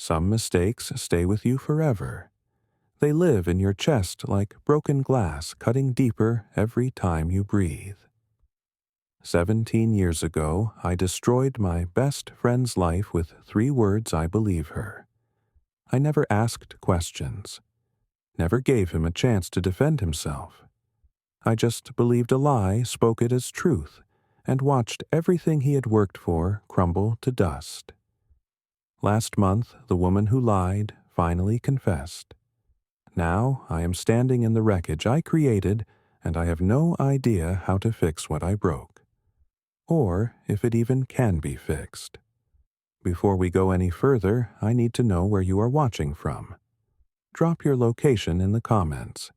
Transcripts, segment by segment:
Some mistakes stay with you forever. They live in your chest like broken glass, cutting deeper every time you breathe. 17 years ago, I destroyed my best friend's life with 3 words I believe her. I never asked questions, never gave him a chance to defend himself. I just believed a lie, spoke it as truth, and watched everything he had worked for crumble to dust. Last month, the woman who lied finally confessed. Now I am standing in the wreckage I created, and I have no idea how to fix what I broke, or if it even can be fixed. Before we go any further, I need to know where you are watching from. Drop your location in the comments.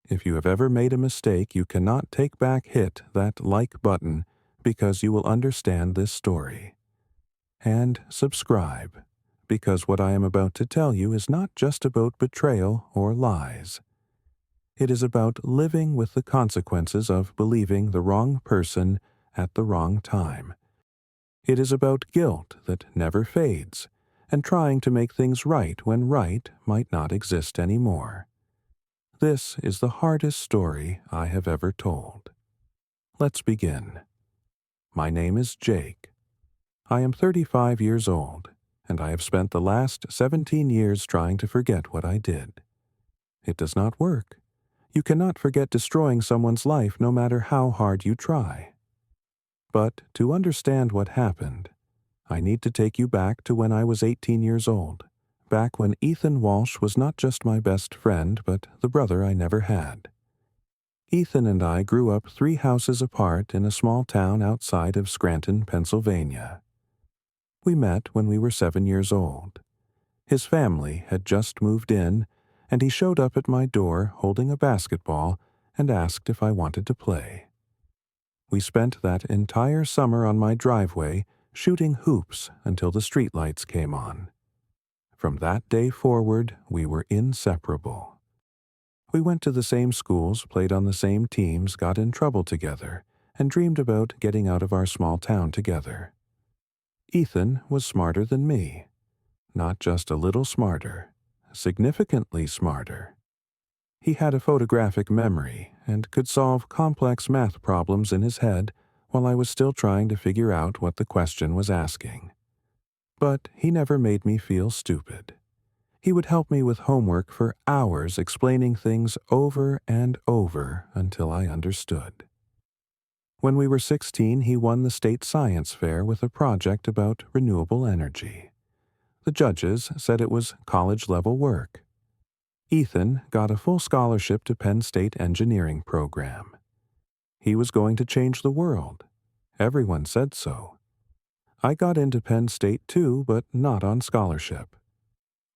If you have ever made a mistake you cannot take back, hit that like button because you will understand this story. And subscribe, because what I am about to tell you is not just about betrayal or lies. It is about living with the consequences of believing the wrong person at the wrong time. It is about guilt that never fades, and trying to make things right when right might not exist anymore. This is the hardest story I have ever told. Let's begin. My name is Jake. I am 35 years old, and I have spent the last 17 years trying to forget what I did. It does not work. You cannot forget destroying someone's life no matter how hard you try. But to understand what happened, I need to take you back to when I was 18 years old, back when Ethan Walsh was not just my best friend, but the brother I never had. Ethan and I grew up 3 houses apart in a small town outside of Scranton, Pennsylvania. We met when we were 7 years old. His family had just moved in, and he showed up at my door holding a basketball and asked if I wanted to play. We spent that entire summer on my driveway shooting hoops until the streetlights came on. From that day forward, we were inseparable. We went to the same schools, played on the same teams, got in trouble together, and dreamed about getting out of our small town together. Ethan was smarter than me. Not just a little smarter, significantly smarter. He had a photographic memory and could solve complex math problems in his head while I was still trying to figure out what the question was asking. But he never made me feel stupid. He would help me with homework for hours, explaining things over and over until I understood. When we were 16, he won the state science fair with a project about renewable energy. The judges said it was college-level work. Ethan got a full scholarship to Penn State engineering program. He was going to change the world. Everyone said so. I got into Penn State too, but not on scholarship.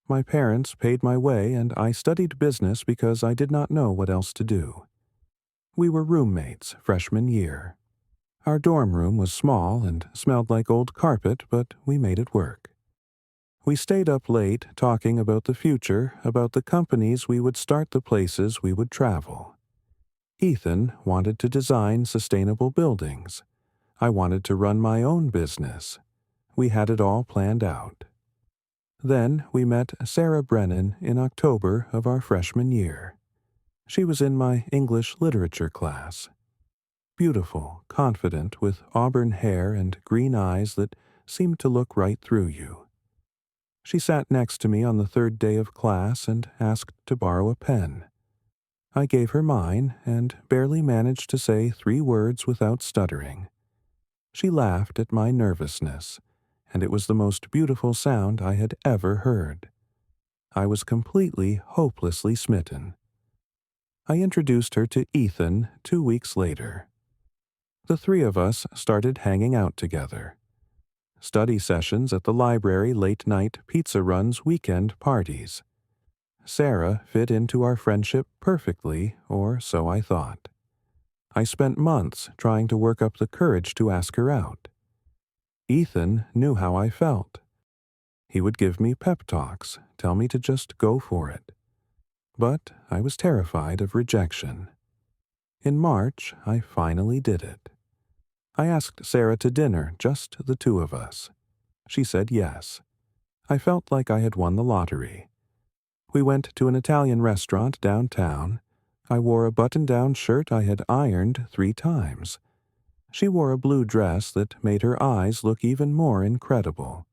My parents paid my way, and I studied business because I did not know what else to do. We were roommates freshman year. Our dorm room was small and smelled like old carpet, but we made it work. We stayed up late talking about the future, about the companies we would start, the places we would travel. Ethan wanted to design sustainable buildings. I wanted to run my own business. We had it all planned out. Then we met Sarah Brennan in October of our freshman year. She was in my English literature class. Beautiful, confident, with auburn hair and green eyes that seemed to look right through you. She sat next to me on the 3rd day of class and asked to borrow a pen. I gave her mine and barely managed to say 3 words without stuttering. She laughed at my nervousness, and it was the most beautiful sound I had ever heard. I was completely, hopelessly smitten. I introduced her to Ethan 2 weeks later. The 3 of us started hanging out together. Study sessions at the library, late-night pizza runs, weekend parties. Sarah fit into our friendship perfectly, or so I thought. I spent months trying to work up the courage to ask her out. Ethan knew how I felt. He would give me pep talks, tell me to just go for it. But I was terrified of rejection. In March, I finally did it. I asked Sarah to dinner, just the 2 of us. She said yes. I felt like I had won the lottery. We went to an Italian restaurant downtown. I wore a button-down shirt I had ironed 3 times. She wore a blue dress that made her eyes look even more incredible.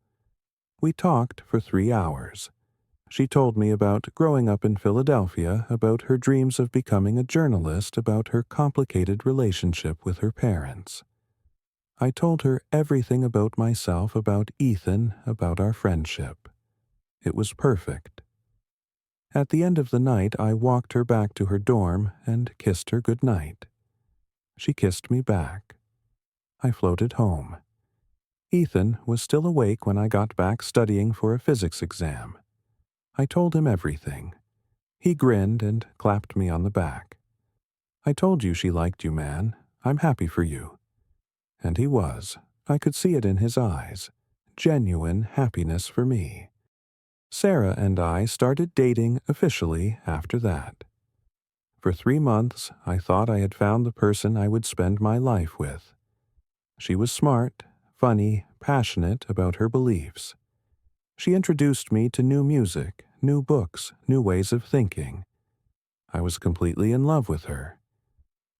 We talked for 3 hours. She told me about growing up in Philadelphia, about her dreams of becoming a journalist, about her complicated relationship with her parents. I told her everything about myself, about Ethan, about our friendship. It was perfect. At the end of the night, I walked her back to her dorm and kissed her good night. She kissed me back. I floated home. Ethan was still awake when I got back studying for a physics exam. I told him everything. He grinned and clapped me on the back. I told you she liked you, man. I'm happy for you. And he was. I could see it in his eyes. Genuine happiness for me. Sarah and I started dating officially after that. For 3 months, I thought I had found the person I would spend my life with. She was smart, funny, passionate about her beliefs. She introduced me to new music, new books, new ways of thinking. I was completely in love with her.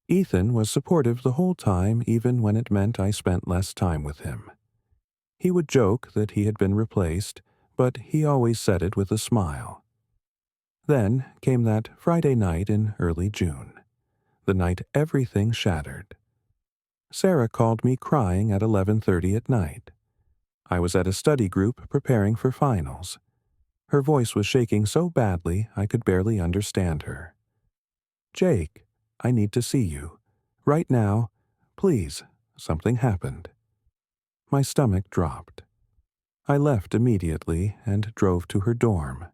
Ethan was supportive the whole time, even when it meant I spent less time with him. He would joke that he had been replaced, but he always said it with a smile. Then came that Friday night in early June, the night everything shattered. Sarah called me crying at 11:30 at night. I was at a study group preparing for finals. Her voice was shaking so badly I could barely understand her. "Jake, I need to see you. Right now. Please, something happened." My stomach dropped. I left immediately and drove to her dorm.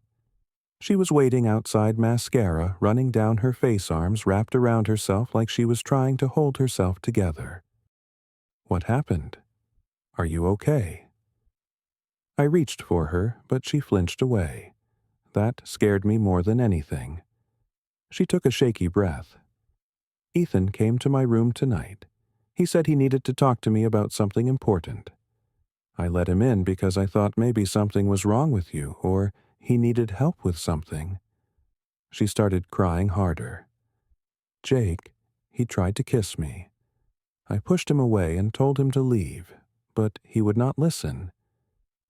She was waiting outside, mascara running down her face, arms wrapped around herself like she was trying to hold herself together. "What happened? Are you okay?" I reached for her, but she flinched away. That scared me more than anything. She took a shaky breath. "Ethan came to my room tonight. He said he needed to talk to me about something important. I let him in because I thought maybe something was wrong with you, or he needed help with something." She started crying harder. "Jake, he tried to kiss me. I pushed him away and told him to leave, but he would not listen.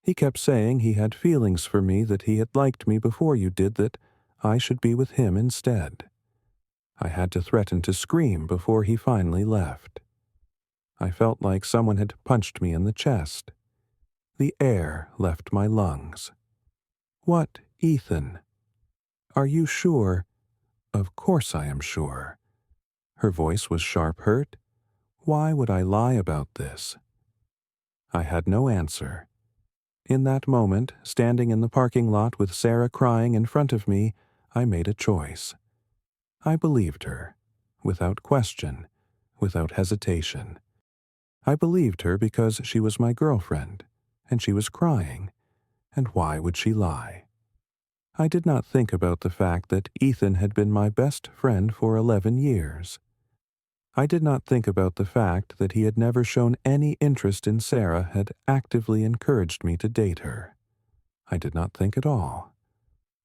He kept saying he had feelings for me, that he had liked me before you did, that I should be with him instead. I had to threaten to scream before he finally left. I felt like someone had punched me in the chest. The air left my lungs. What, Ethan? Are you sure?" "Of course I am sure." Her voice was sharp hurt. Why would I lie about this? I had no answer. In that moment, standing in the parking lot with Sarah crying in front of me, I made a choice. I believed her, without question, without hesitation. I believed her because she was my girlfriend, and she was crying, and why would she lie? I did not think about the fact that Ethan had been my best friend for 11 years. I did not think about the fact that he had never shown any interest in Sarah, had actively encouraged me to date her. I did not think at all.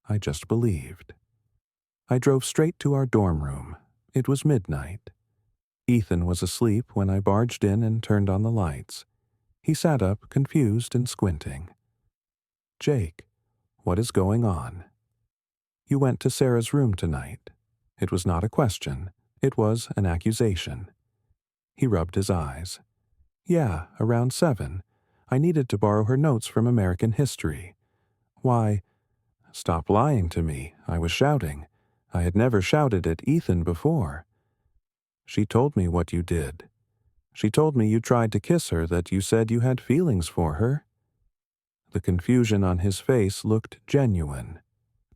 I just believed. I drove straight to our dorm room. It was midnight. Ethan was asleep when I barged in and turned on the lights. He sat up, confused and squinting. "Jake, what is going on?" "You went to Sarah's room tonight." It was not a question. It was an accusation. He rubbed his eyes. "Yeah, around 7. I needed to borrow her notes from American history." "Why?" "Stop lying to me," I was shouting. I had never shouted at Ethan before. "She told me what you did. She told me you tried to kiss her, that you said you had feelings for her." The confusion on his face looked genuine.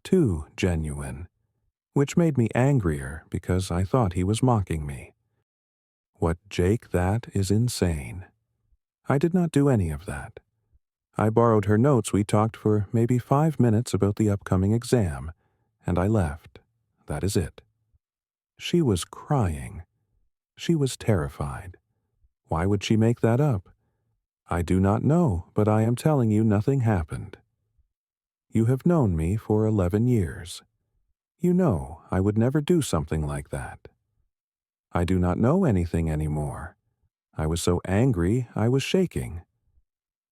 Too genuine. Which made me angrier because I thought he was mocking me. "What, Jake, that is insane. I did not do any of that. I borrowed her notes. We talked for maybe 5 minutes about the upcoming exam, and I left. That is it." She was crying. She was terrified. Why would she make that up? "I do not know, but I am telling you nothing happened." you have known me for 11 years. You know I would never do something like that. I do not know anything anymore. I was so angry I was shaking.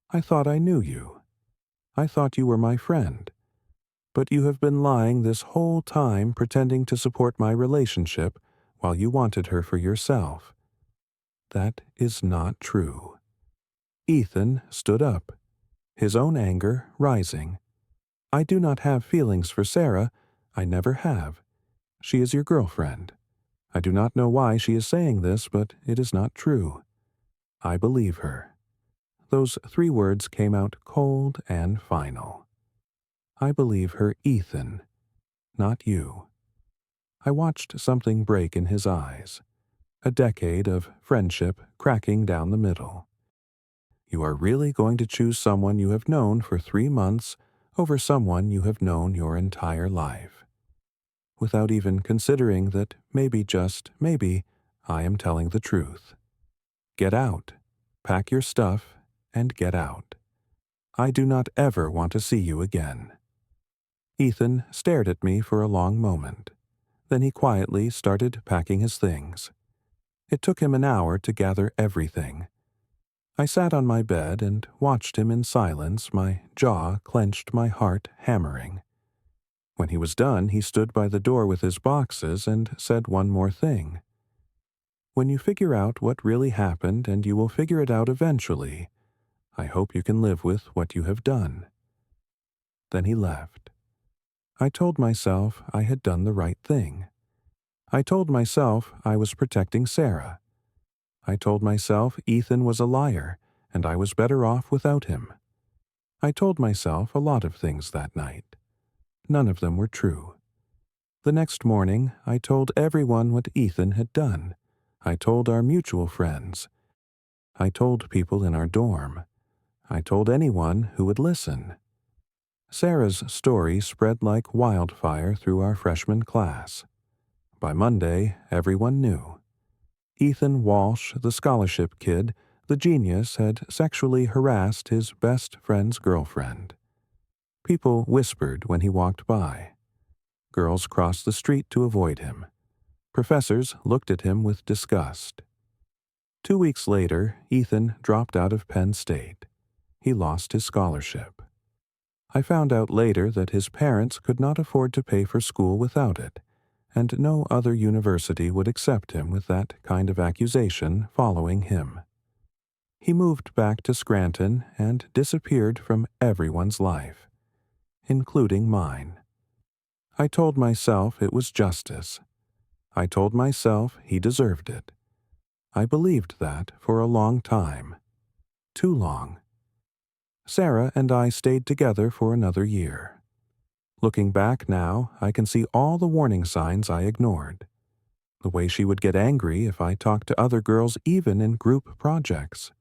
I thought I knew you. I thought you were my friend. But you have been lying this whole time pretending to support my relationship while you wanted her for yourself. That is not true. Ethan stood up, his own anger rising. I do not have feelings for Sarah. I never have. She is your girlfriend. I do not know why she is saying this, but it is not true. I believe her. Those 3 words came out cold and final. I believe her, Ethan, not you. I watched something break in his eyes, a decade of friendship cracking down the middle. You are really going to choose someone you have known for 3 months over someone you have known your entire life, without even considering that maybe, just maybe, I am telling the truth. Get out, pack your stuff, and get out. I do not ever want to see you again. Ethan stared at me for a long moment. Then he quietly started packing his things. It took him an hour to gather everything. I sat on my bed and watched him in silence, my jaw clenched, my heart hammering. When he was done, he stood by the door with his boxes and said one more thing. When you figure out what really happened, and you will figure it out eventually, I hope you can live with what you have done. Then he left. I told myself I had done the right thing. I told myself I was protecting Sarah. I told myself Ethan was a liar, and I was better off without him. I told myself a lot of things that night. None of them were true. The next morning, I told everyone what Ethan had done. I told our mutual friends. I told people in our dorm. I told anyone who would listen. Sarah's story spread like wildfire through our freshman class. By Monday, everyone knew. Ethan Walsh, the scholarship kid, the genius, had sexually harassed his best friend's girlfriend. People whispered when he walked by. Girls crossed the street to avoid him. Professors looked at him with disgust. 2 weeks later, Ethan dropped out of Penn State. He lost his scholarship. I found out later that his parents could not afford to pay for school without it, and no other university would accept him with that kind of accusation following him. He moved back to Scranton and disappeared from everyone's life, including mine. I told myself it was justice. I told myself he deserved it. I believed that for a long time. Too long. Sarah and I stayed together for another year. Looking back now, I can see all the warning signs I ignored. The way she would get angry if I talked to other girls even in group projects.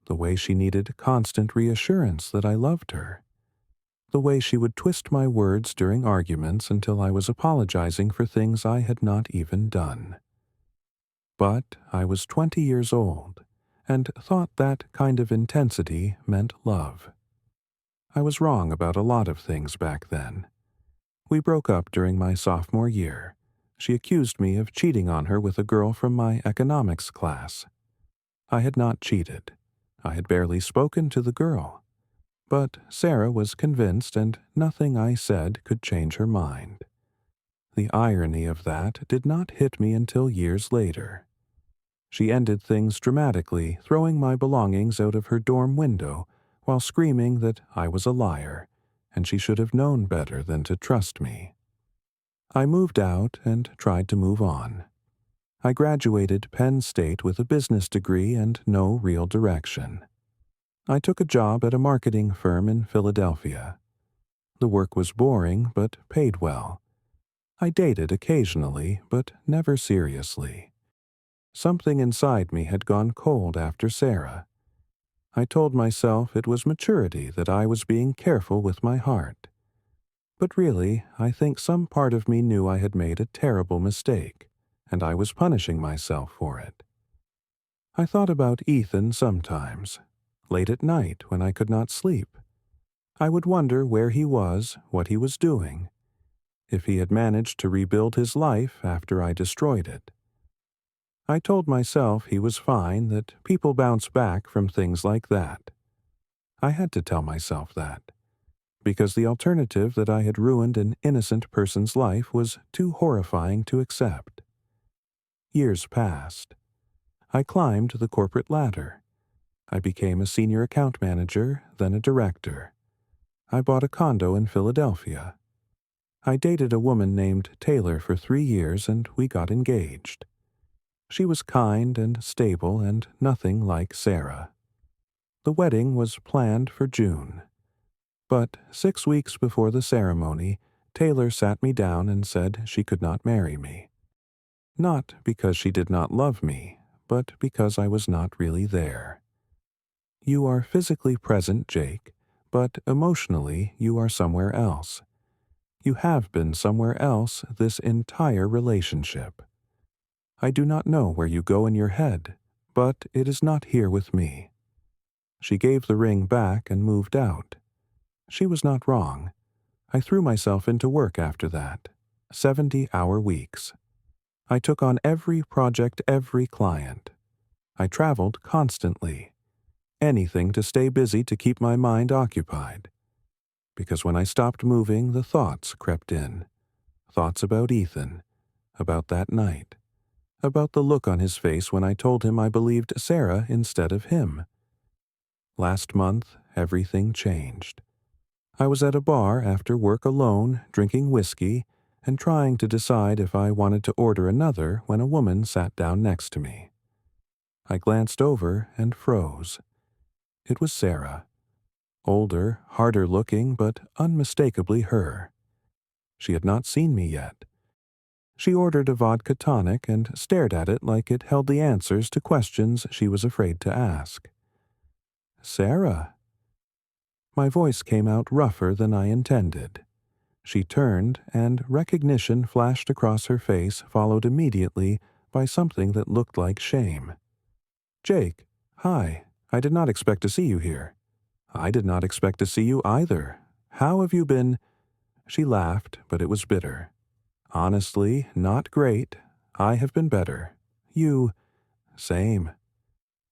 The way she needed constant reassurance that I loved her. The way she would twist my words during arguments until I was apologizing for things I had not even done. But I was 20 years old, and thought that kind of intensity meant love. I was wrong about a lot of things back then. We broke up during my sophomore year. She accused me of cheating on her with a girl from my economics class. I had not cheated. I had barely spoken to the girl. But Sarah was convinced, and nothing I said could change her mind. The irony of that did not hit me until years later. She ended things dramatically, throwing my belongings out of her dorm window while screaming that I was a liar, and she should have known better than to trust me. I moved out and tried to move on. I graduated Penn State with a business degree and no real direction. I took a job at a marketing firm in Philadelphia. The work was boring but paid well. I dated occasionally, but never seriously. Something inside me had gone cold after Sarah. I told myself it was maturity, that I was being careful with my heart. But really, I think some part of me knew I had made a terrible mistake, and I was punishing myself for it. I thought about Ethan sometimes, late at night when I could not sleep. I would wonder where he was, what he was doing, if he had managed to rebuild his life after I destroyed it. I told myself he was fine, that people bounce back from things like that. I had to tell myself that, because the alternative that I had ruined an innocent person's life was too horrifying to accept. Years passed. I climbed the corporate ladder. I became a senior account manager, then a director. I bought a condo in Philadelphia. I dated a woman named Taylor for 3 years and we got engaged. She was kind and stable and nothing like Sarah. The wedding was planned for June. But 6 weeks before the ceremony, Taylor sat me down and said she could not marry me. Not because she did not love me, but because I was not really there. You are physically present, Jake, but emotionally you are somewhere else. You have been somewhere else this entire relationship. I do not know where you go in your head, but it is not here with me. She gave the ring back and moved out. She was not wrong. I threw myself into work after that. 70-hour weeks. I took on every project, every client. I traveled constantly. Anything to stay busy to keep my mind occupied. Because when I stopped moving, the thoughts crept in. Thoughts about Ethan, about that night, about the look on his face when I told him I believed Sarah instead of him. Last month, everything changed. I was at a bar after work alone, drinking whiskey, and trying to decide if I wanted to order another when a woman sat down next to me. I glanced over and froze. It was Sarah. Older, harder looking, but unmistakably her. She had not seen me yet. She ordered a vodka tonic and stared at it like it held the answers to questions she was afraid to ask. Sarah. My voice came out rougher than I intended. She turned, and recognition flashed across her face, followed immediately by something that looked like shame. Jake, hi. I did not expect to see you here. I did not expect to see you either. How have you been? She laughed, but it was bitter. Honestly, not great. I have been better. You, same.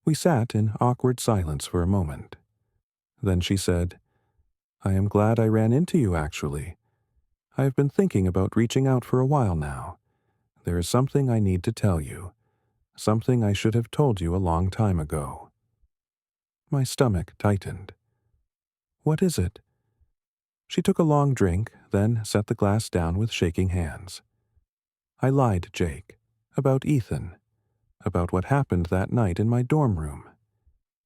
We sat in awkward silence for a moment. Then she said, I am glad I ran into you, actually. I have been thinking about reaching out for a while now. There is something I need to tell you. Something I should have told you a long time ago. My stomach tightened. What is it? She took a long drink, then set the glass down with shaking hands. I lied, Jake, about Ethan, about what happened that night in my dorm room.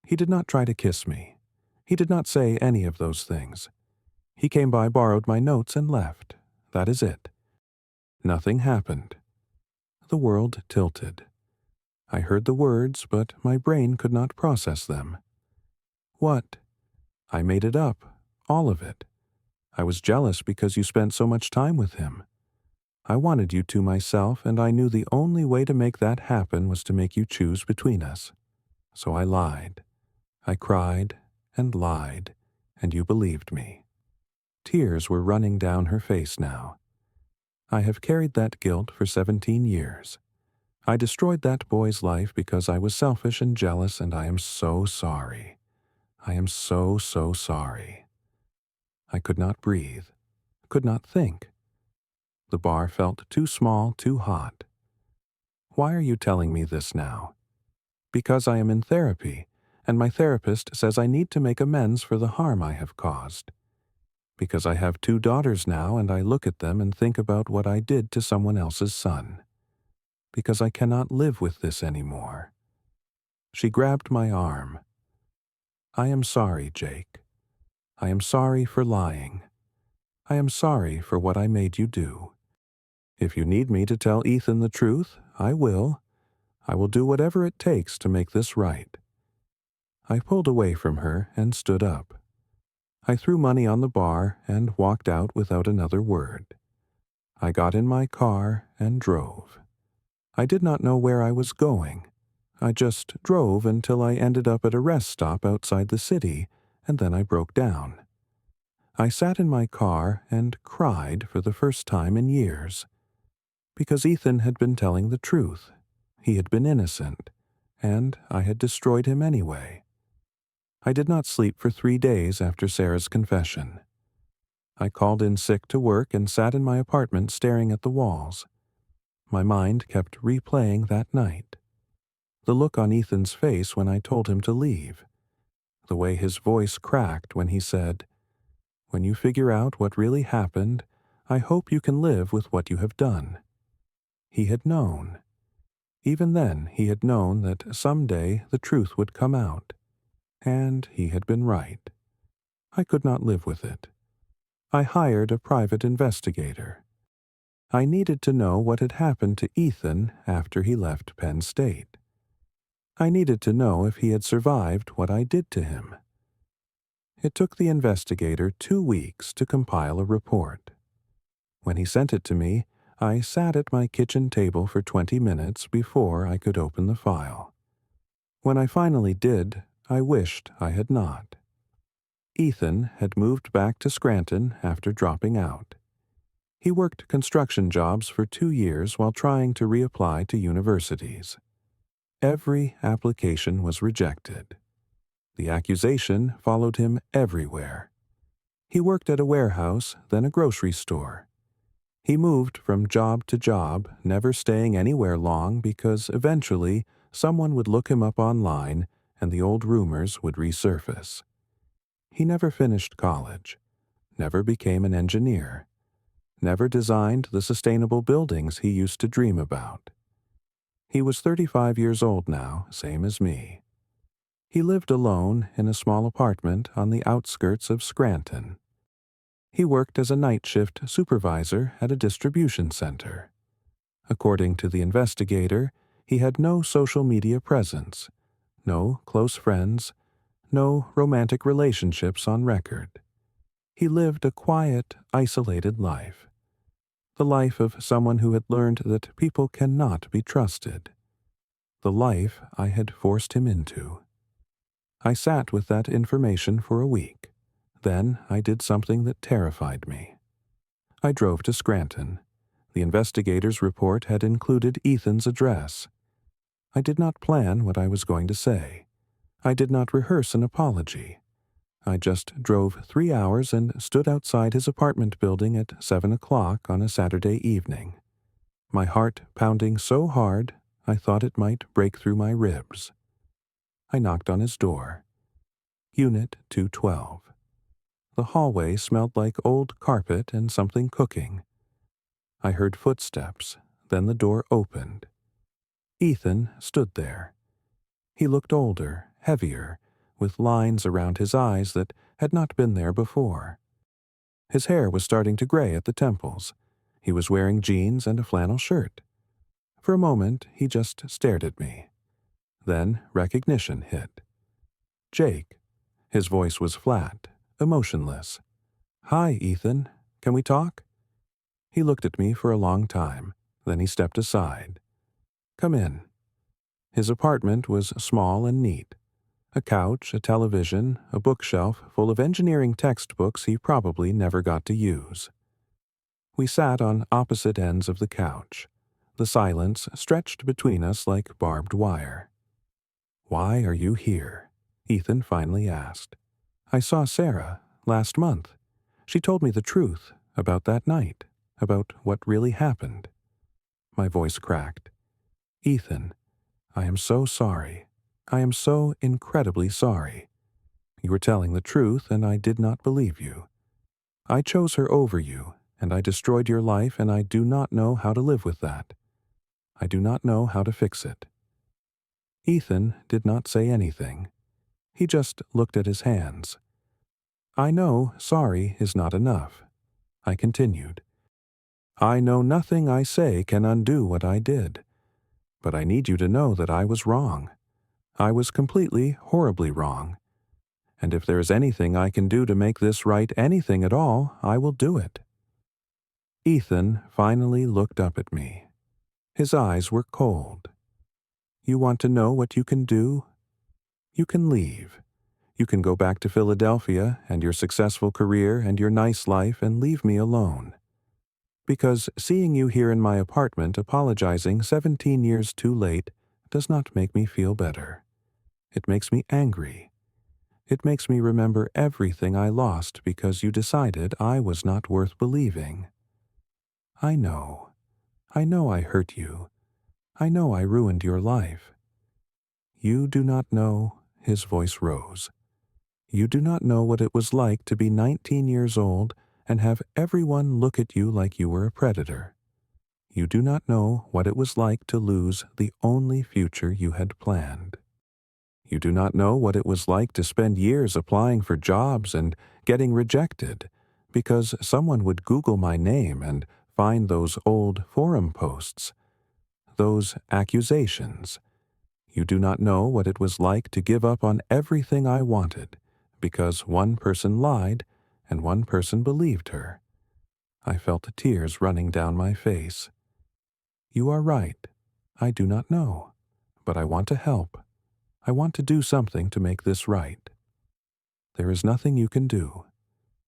He did not try to kiss me. He did not say any of those things. He came by, borrowed my notes, and left. That is it. Nothing happened. The world tilted. I heard the words, but my brain could not process them. What? I made it up, all of it. I was jealous because you spent so much time with him. I wanted you to myself, and I knew the only way to make that happen was to make you choose between us. So I lied. I cried and lied, and you believed me. Tears were running down her face now. I have carried that guilt for 17 years. I destroyed that boy's life because I was selfish and jealous, and I am so sorry. I am so, so sorry. I could not breathe, could not think. The bar felt too small, too hot. Why are you telling me this now? Because I am in therapy, and my therapist says I need to make amends for the harm I have caused. Because I have 2 daughters now, and I look at them and think about what I did to someone else's son. Because I cannot live with this anymore. She grabbed my arm. I am sorry, Jake. I am sorry for lying. I am sorry for what I made you do. If you need me to tell Ethan the truth, I will. I will do whatever it takes to make this right. I pulled away from her and stood up. I threw money on the bar and walked out without another word. I got in my car and drove. I did not know where I was going. I just drove until I ended up at a rest stop outside the city, and then I broke down. I sat in my car and cried for the first time in years, because Ethan had been telling the truth. He had been innocent, and I had destroyed him anyway. I did not sleep for 3 days after Sarah's confession. I called in sick to work and sat in my apartment staring at the walls. My mind kept replaying that night. The look on Ethan's face when I told him to leave. The way his voice cracked when he said, "When you figure out what really happened, I hope you can live with what you have done." He had known. Even then, he had known that someday the truth would come out. And he had been right. I could not live with it. I hired a private investigator. I needed to know what had happened to Ethan after he left Penn State. I needed to know if he had survived what I did to him. It took the investigator 2 weeks to compile a report. When he sent it to me, I sat at my kitchen table for 20 minutes before I could open the file. When I finally did, I wished I had not. Ethan had moved back to Scranton after dropping out. He worked construction jobs for 2 years while trying to reapply to universities. Every application was rejected. The accusation followed him everywhere. He worked at a warehouse, then a grocery store. He moved from job to job, never staying anywhere long because eventually someone would look him up online and the old rumors would resurface. He never finished college, never became an engineer, never designed the sustainable buildings he used to dream about. He was 35 years old now, same as me. He lived alone in a small apartment on the outskirts of Scranton. He worked as a night shift supervisor at a distribution center. According to the investigator, he had no social media presence, no close friends, no romantic relationships on record. He lived a quiet, isolated life. The life of someone who had learned that people cannot be trusted. The life I had forced him into. I sat with that information for a week. Then I did something that terrified me. I drove to Scranton. The investigator's report had included Ethan's address. I did not plan what I was going to say. I did not rehearse an apology. I just drove 3 hours and stood outside his apartment building at 7 o'clock on a Saturday evening. My heart pounding so hard I thought it might break through my ribs. I knocked on his door. Unit 212. The hallway smelled like old carpet and something cooking. I heard footsteps, then the door opened. Ethan stood there. He looked older, heavier, with lines around his eyes that had not been there before. His hair was starting to gray at the temples. He was wearing jeans and a flannel shirt. For a moment, he just stared at me. Then recognition hit. Jake. His voice was flat, emotionless. "Hi, Ethan. Can we talk?" He looked at me for a long time. Then he stepped aside. "Come in." His apartment was small and neat. A couch, a television, a bookshelf full of engineering textbooks he probably never got to use. We sat on opposite ends of the couch. The silence stretched between us like barbed wire. "Why are you here?" Ethan finally asked. "I saw Sarah last month. She told me the truth about that night, about what really happened." My voice cracked. "Ethan, I am so sorry. I am so incredibly sorry. You were telling the truth and I did not believe you. I chose her over you, and I destroyed your life, and I do not know how to live with that. I do not know how to fix it." Ethan did not say anything. He just looked at his hands. "I know sorry is not enough," I continued. "I know nothing I say can undo what I did. But I need you to know that I was wrong. I was completely, horribly wrong. And if there is anything I can do to make this right, anything at all, I will do it." Ethan finally looked up at me. His eyes were cold. "You want to know what you can do? You can leave. You can go back to Philadelphia and your successful career and your nice life and leave me alone. Because seeing you here in my apartment apologizing 17 years too late does not make me feel better. It makes me angry. It makes me remember everything I lost because you decided I was not worth believing. I know. I know I hurt you. I know I ruined your life. You do not know, his voice rose. You do not know what it was like to be 19 years old and have everyone look at you like you were a predator. You do not know what it was like to lose the only future you had planned. You do not know what it was like to spend years applying for jobs and getting rejected because someone would Google my name and find those old forum posts, those accusations. You do not know what it was like to give up on everything I wanted because one person lied and one person believed her. I felt the tears running down my face. You are right. I do not know, but I want to help. I want to do something to make this right. There is nothing you can do.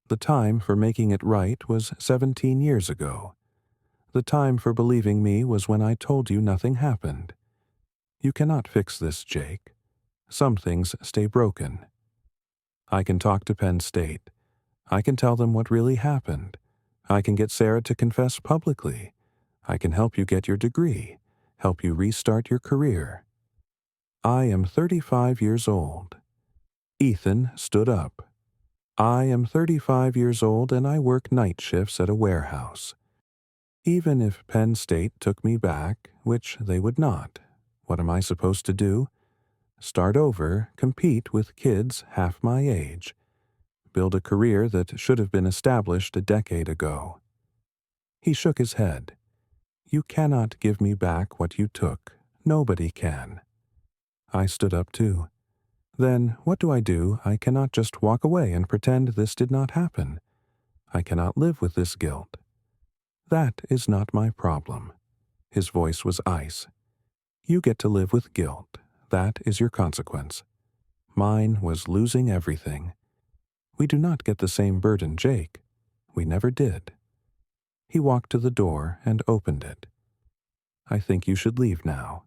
The time for making it right was 17 years ago. The time for believing me was when I told you nothing happened. You cannot fix this, Jake. Some things stay broken. I can talk to Penn State. I can tell them what really happened. I can get Sarah to confess publicly. I can help you get your degree, help you restart your career. I am 35 years old. Ethan stood up. I am 35 years old and I work night shifts at a warehouse. Even if Penn State took me back, which they would not, what am I supposed to do? Start over, compete with kids half my age, build a career that should have been established a decade ago. He shook his head. You cannot give me back what you took. Nobody can. I stood up too. Then what do? I cannot just walk away and pretend this did not happen. I cannot live with this guilt. That is not my problem. His voice was ice. You get to live with guilt. That is your consequence. Mine was losing everything. We do not get the same burden, Jake. We never did. He walked to the door and opened it. I think you should leave now.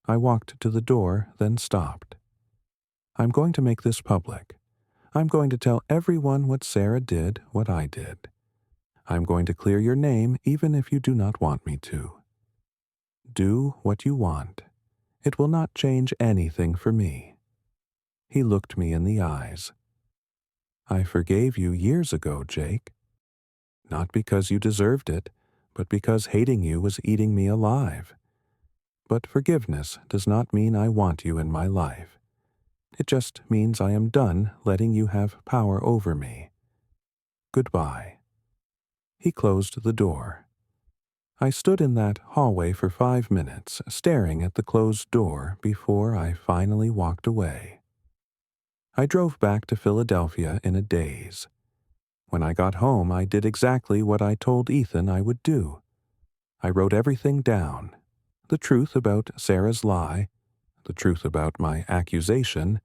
I walked to the door, then stopped. I'm going to make this public. I'm going to tell everyone what Sarah did, what I did. I'm going to clear your name even if you do not want me to. Do what you want. It will not change anything for me. He looked me in the eyes. I forgave you years ago, Jake. Not because you deserved it, but because hating you was eating me alive. But forgiveness does not mean I want you in my life. It just means I am done letting you have power over me. Goodbye. He closed the door. I stood in that hallway for 5 minutes, staring at the closed door before I finally walked away. I drove back to Philadelphia in a daze. When I got home, I did exactly what I told Ethan I would do. I wrote everything down. The truth about Sarah's lie, the truth about my accusation,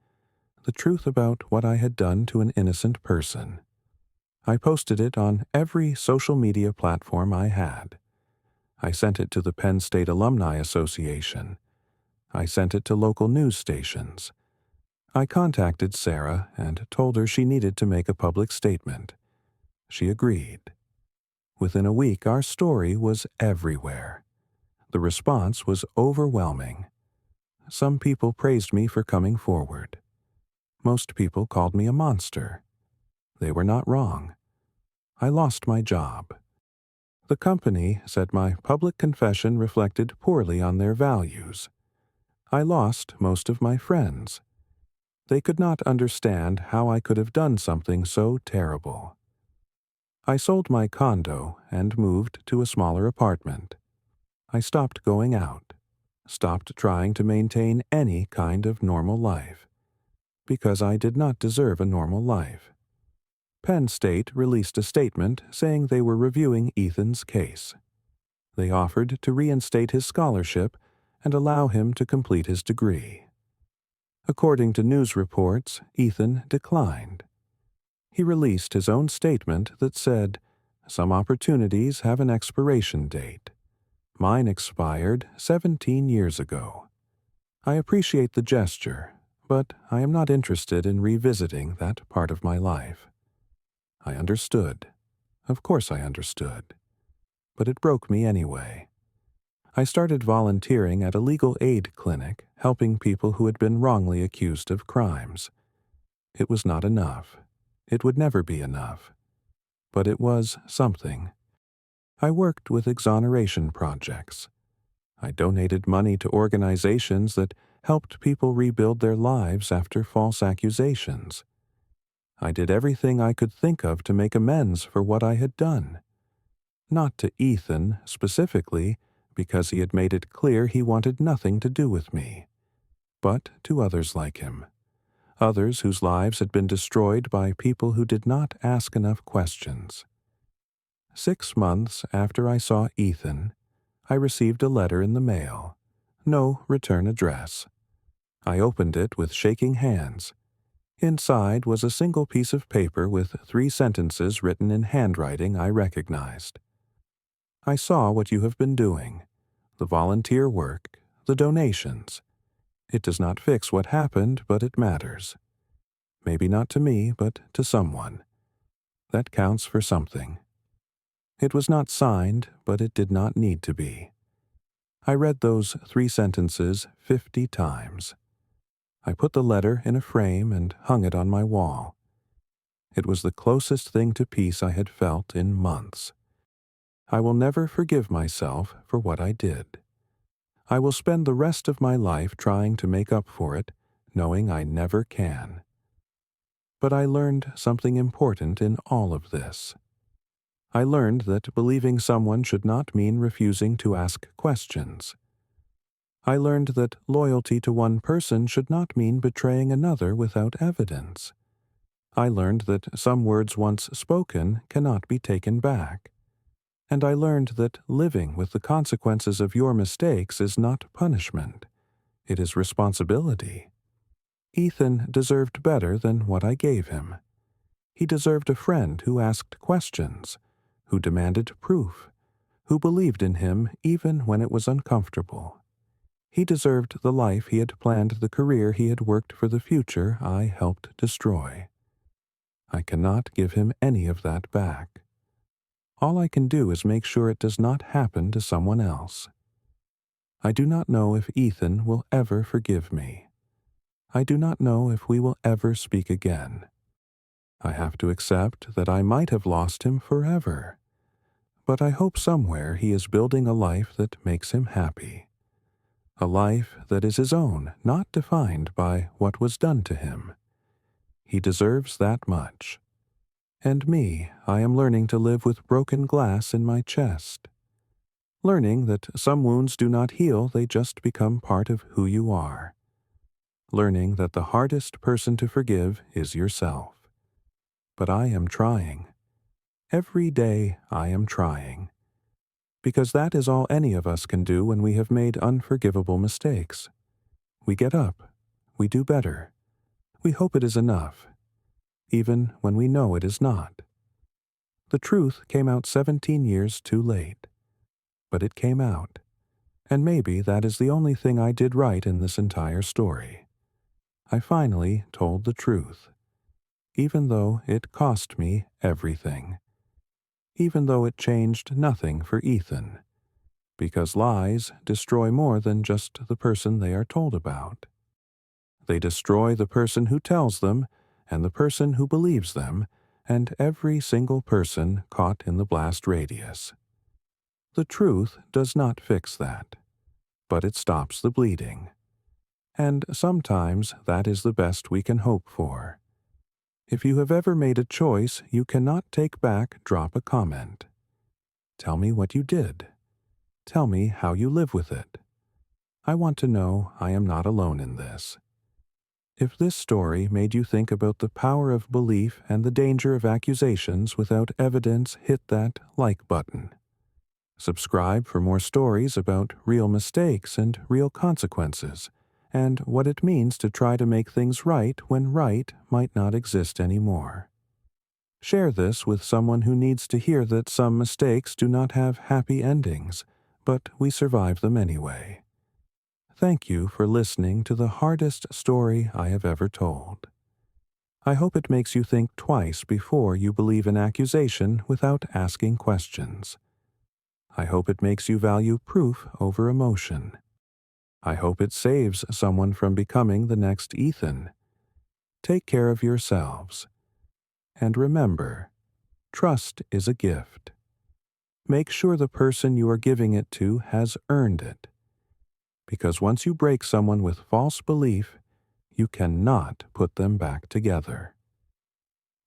the truth about what I had done to an innocent person. I posted it on every social media platform I had. I sent it to the Penn State Alumni Association. I sent it to local news stations. I contacted Sarah and told her she needed to make a public statement. She agreed. Within a week, our story was everywhere. The response was overwhelming. Some people praised me for coming forward. Most people called me a monster. They were not wrong. I lost my job. The company said my public confession reflected poorly on their values. I lost most of my friends. They could not understand how I could have done something so terrible. I sold my condo and moved to a smaller apartment. I stopped going out, stopped trying to maintain any kind of normal life, because I did not deserve a normal life. Penn State released a statement saying they were reviewing Ethan's case. They offered to reinstate his scholarship and allow him to complete his degree. According to news reports, Ethan declined. He released his own statement that said, "Some opportunities have an expiration date. Mine expired 17 years ago. I appreciate the gesture, but I am not interested in revisiting that part of my life." I understood. Of course I understood. But it broke me anyway. I started volunteering at a legal aid clinic, helping people who had been wrongly accused of crimes. It was not enough. It would never be enough. But it was something. I worked with exoneration projects. I donated money to organizations that helped people rebuild their lives after false accusations. I did everything I could think of to make amends for what I had done. Not to Ethan specifically, because he had made it clear he wanted nothing to do with me, but to others like him, others whose lives had been destroyed by people who did not ask enough questions. 6 months after I saw Ethan, I received a letter in the mail. No return address. I opened it with shaking hands. Inside was a single piece of paper with 3 sentences written in handwriting I recognized. "I saw what you have been doing, the volunteer work, the donations. It does not fix what happened, but it matters. Maybe not to me, but to someone. That counts for something." It was not signed, but it did not need to be. I read those 3 sentences 50 times. I put the letter in a frame and hung it on my wall. It was the closest thing to peace I had felt in months. I will never forgive myself for what I did. I will spend the rest of my life trying to make up for it, knowing I never can. But I learned something important in all of this. I learned that believing someone should not mean refusing to ask questions. I learned that loyalty to one person should not mean betraying another without evidence. I learned that some words once spoken cannot be taken back. And I learned that living with the consequences of your mistakes is not punishment. It is responsibility. Ethan deserved better than what I gave him. He deserved a friend who asked questions, who demanded proof, who believed in him even when it was uncomfortable. He deserved the life he had planned, the career he had worked for, the future I helped destroy. I cannot give him any of that back. All I can do is make sure it does not happen to someone else. I do not know if Ethan will ever forgive me. I do not know if we will ever speak again. I have to accept that I might have lost him forever. But I hope somewhere he is building a life that makes him happy. A life that is his own, not defined by what was done to him. He deserves that much. And me, I am learning to live with broken glass in my chest. Learning that some wounds do not heal, they just become part of who you are. Learning that the hardest person to forgive is yourself. But I am trying. Every day I am trying. Because that is all any of us can do when we have made unforgivable mistakes. We get up. We do better. We hope it is enough, even when we know it is not. The truth came out 17 years too late. But it came out. And maybe that is the only thing I did right in this entire story. I finally told the truth. Even though it cost me everything. Even though it changed nothing for Ethan. Because lies destroy more than just the person they are told about. They destroy the person who tells them, and the person who believes them, and every single person caught in the blast radius. The truth does not fix that, but it stops the bleeding. And sometimes that is the best we can hope for. If you have ever made a choice you cannot take back, drop a comment. Tell me what you did. Tell me how you live with it. I want to know I am not alone in this. If this story made you think about the power of belief and the danger of accusations without evidence, hit that like button. Subscribe for more stories about real mistakes and real consequences, and what it means to try to make things right when right might not exist anymore. Share this with someone who needs to hear that some mistakes do not have happy endings, but we survive them anyway. Thank you for listening to the hardest story I have ever told. I hope it makes you think twice before you believe an accusation without asking questions. I hope it makes you value proof over emotion. I hope it saves someone from becoming the next Ethan. Take care of yourselves. And remember, trust is a gift. Make sure the person you are giving it to has earned it. Because once you break someone with false belief, you cannot put them back together,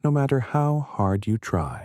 no matter how hard you try.